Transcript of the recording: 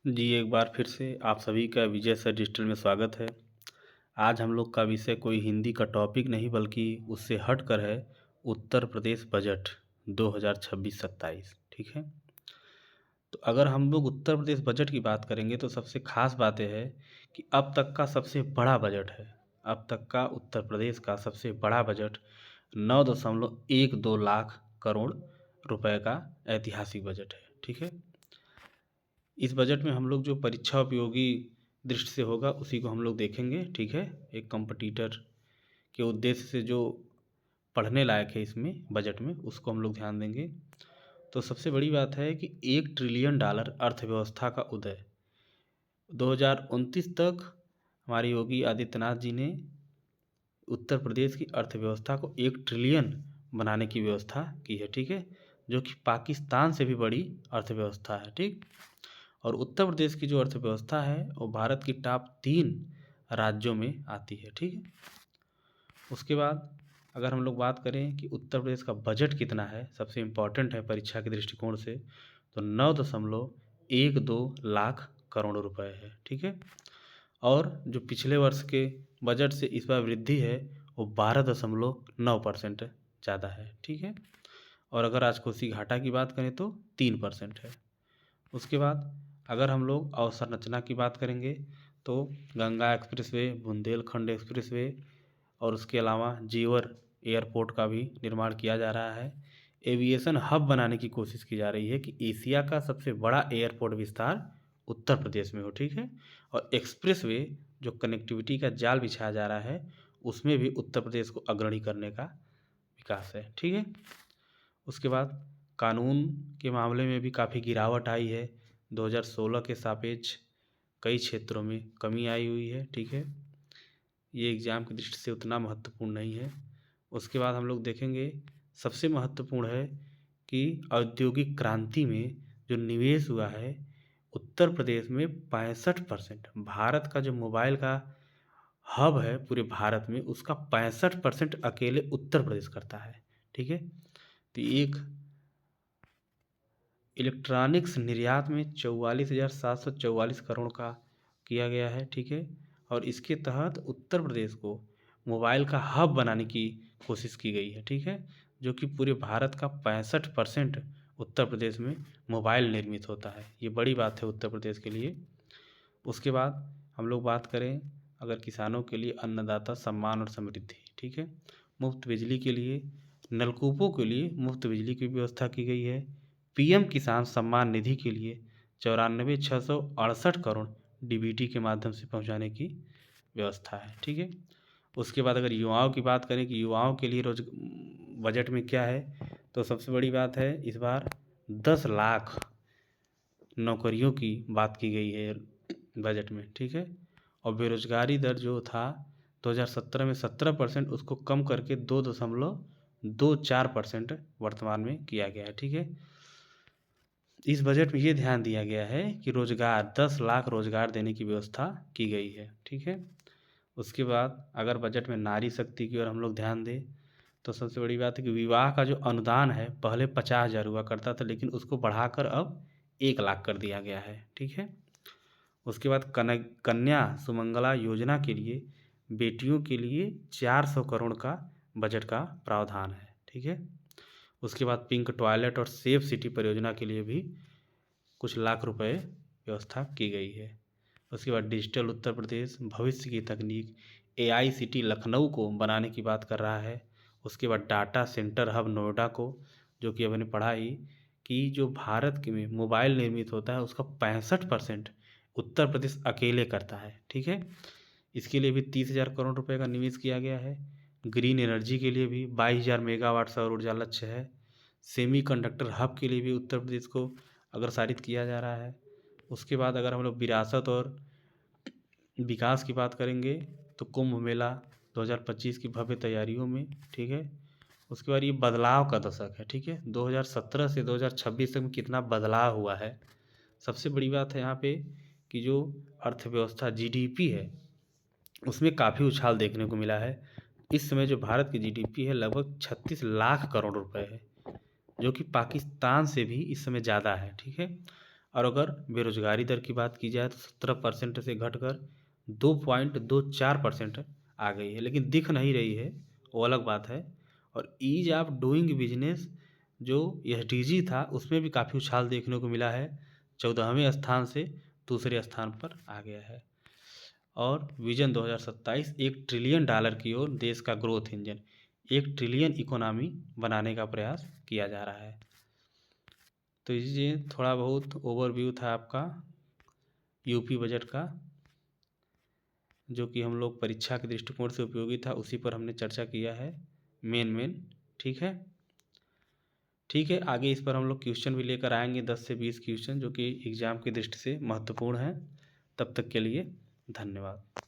जी, एक बार फिर से आप सभी का विजय सर डिजिटल में स्वागत है। आज हम लोग का विषय कोई हिंदी का टॉपिक नहीं बल्कि उससे हटकर है उत्तर प्रदेश बजट 2026-27, ठीक है? तो अगर हम लोग उत्तर प्रदेश बजट की बात करेंगे तो सबसे ख़ास बात ये है कि अब तक का सबसे बड़ा बजट है। अब तक का उत्तर प्रदेश का सबसे बड़ा बजट 9.12 लाख करोड़ रुपए का ऐतिहासिक बजट है, ठीक है? इस बजट में हम लोग जो परीक्षा उपयोगी दृष्टि से होगा उसी को हम लोग देखेंगे, ठीक है? एक कॉम्पिटिटर के उद्देश्य से जो पढ़ने लायक है इसमें बजट में उसको हम लोग ध्यान देंगे। तो सबसे बड़ी बात है कि $1 ट्रिलियन अर्थव्यवस्था का उदय 2029 तक हमारे योगी आदित्यनाथ जी ने उत्तर प्रदेश की अर्थव्यवस्था को 1 ट्रिलियन बनाने की व्यवस्था की है, ठीक है? जो कि पाकिस्तान से भी बड़ी अर्थव्यवस्था है, ठीक? और उत्तर प्रदेश की जो अर्थव्यवस्था है वो भारत की टॉप 3 राज्यों में आती है, ठीक है? उसके बाद अगर हम लोग बात करें कि उत्तर प्रदेश का बजट कितना है, सबसे इम्पोर्टेंट है परीक्षा के दृष्टिकोण से, तो 9.12 लाख करोड़ रुपए है, ठीक है? और जो पिछले वर्ष के बजट से इस बार वृद्धि है वो 12.9% ज़्यादा है, ठीक है? और अगर राजकोषीय घाटा की बात करें तो 3% है। उसके बाद अगर हम लोग अवसंरचना की बात करेंगे तो गंगा एक्सप्रेसवे, बुंदेलखंड एक्सप्रेसवे और उसके अलावा जेवर एयरपोर्ट का भी निर्माण किया जा रहा है। एविएशन हब बनाने की कोशिश की जा रही है कि एशिया का सबसे बड़ा एयरपोर्ट विस्तार उत्तर प्रदेश में हो, ठीक है? और एक्सप्रेसवे जो कनेक्टिविटी का जाल बिछाया जा रहा है उसमें भी उत्तर प्रदेश को अग्रणी करने का विकास है, ठीक है? उसके बाद कानून के मामले में भी काफ़ी गिरावट आई है। 2016 के सापेक्ष कई क्षेत्रों में कमी आई हुई है, ठीक है? ये एग्ज़ाम की दृष्टि से उतना महत्वपूर्ण नहीं है। उसके बाद हम लोग देखेंगे सबसे महत्वपूर्ण है कि औद्योगिक क्रांति में जो निवेश हुआ है उत्तर प्रदेश में 65%। भारत का जो मोबाइल का हब है पूरे भारत में उसका 65% अकेले उत्तर प्रदेश करता है, ठीक है? तो एक इलेक्ट्रॉनिक्स निर्यात में 44,744 करोड़ का किया गया है, ठीक है? और इसके तहत उत्तर प्रदेश को मोबाइल का हब बनाने की कोशिश की गई है, ठीक है? जो कि पूरे भारत का 65% उत्तर प्रदेश में मोबाइल निर्मित होता है। ये बड़ी बात है उत्तर प्रदेश के लिए। उसके बाद हम लोग बात करें अगर किसानों के लिए अन्नदाता सम्मान और समृद्धि, ठीक है? मुफ्त बिजली के लिए नलकूपों के लिए मुफ्त बिजली की व्यवस्था की गई है। पीएम किसान सम्मान निधि के लिए 94,668 करोड़ डीबीटी के माध्यम से पहुंचाने की व्यवस्था है, ठीक है? उसके बाद अगर युवाओं की बात करें कि युवाओं के लिए बजट में क्या है, तो सबसे बड़ी बात है इस बार 10 लाख नौकरियों की बात की गई है बजट में, ठीक है? और बेरोजगारी दर जो था 2017 में 17% उसको कम करके 2.24% वर्तमान में किया गया है, ठीक है? इस बजट में ये ध्यान दिया गया है कि रोजगार 10 लाख रोजगार देने की व्यवस्था की गई है, ठीक है? उसके बाद अगर बजट में नारी शक्ति की ओर हम लोग ध्यान दें तो सबसे बड़ी बात है कि विवाह का जो अनुदान है पहले 50,000 हुआ करता था लेकिन उसको बढ़ाकर अब 1 लाख कर दिया गया है, ठीक है? उसके बाद कन्या सुमंगला योजना के लिए बेटियों के लिए 400 करोड़ का बजट का प्रावधान है, ठीक है? उसके बाद पिंक टॉयलेट और सेफ सिटी परियोजना के लिए भी कुछ लाख रुपए व्यवस्था की गई है। उसके बाद डिजिटल उत्तर प्रदेश भविष्य की तकनीक एआईसीटी लखनऊ को बनाने की बात कर रहा है। उसके बाद डाटा सेंटर हब नोएडा को, जो कि अब हमने पढ़ा ही कि जो भारत के में मोबाइल निर्मित होता है उसका 65% उत्तर प्रदेश अकेले करता है, ठीक है? इसके लिए भी 30,000 करोड़ रुपए का निवेश किया गया है। ग्रीन एनर्जी के लिए भी 22,000 मेगावाट सौर ऊर्जा लक्ष्य है। सेमीकंडक्टर हब के लिए भी उत्तर प्रदेश को अग्रसारित किया जा रहा है। उसके बाद अगर हम लोग विरासत और विकास की बात करेंगे तो कुंभ मेला 2025 की भव्य तैयारियों में, ठीक है? उसके बाद ये बदलाव का दशक है, ठीक है? 2017 से 2026 तक में कितना बदलाव हुआ है। सबसे बड़ी बात है यहाँ पे कि जो अर्थव्यवस्था जीडीपी है उसमें काफ़ी उछाल देखने को मिला है। इस समय जो भारत की जीडीपी है लगभग 36 लाख करोड़ रुपए है, जो कि पाकिस्तान से भी इस समय ज़्यादा है, ठीक है? और अगर बेरोजगारी दर की बात की जाए तो 17% से घटकर 2.24% आ गई है, लेकिन दिख नहीं रही है, वो अलग बात है। और ईज ऑफ डूइंग बिजनेस जो एसडीजी था उसमें भी काफ़ी उछाल देखने को मिला है, 14वें स्थान से दूसरे स्थान पर आ गया है। और विजन 2027 $1 ट्रिलियन की ओर देश का ग्रोथ इंजन, 1 ट्रिलियन इकोनॉमी बनाने का प्रयास किया जा रहा है। तो ये थोड़ा बहुत ओवरव्यू था आपका यूपी बजट का, जो कि हम लोग परीक्षा के दृष्टिकोण से उपयोगी था, उसी पर हमने चर्चा किया है मेन। ठीक है, ठीक है। आगे इस पर हम लोग क्वेश्चन भी लेकर आएंगे, 10 से 20 क्वेश्चन, जो कि एग्ज़ाम की दृष्टि से महत्वपूर्ण है। तब तक के लिए धन्यवाद।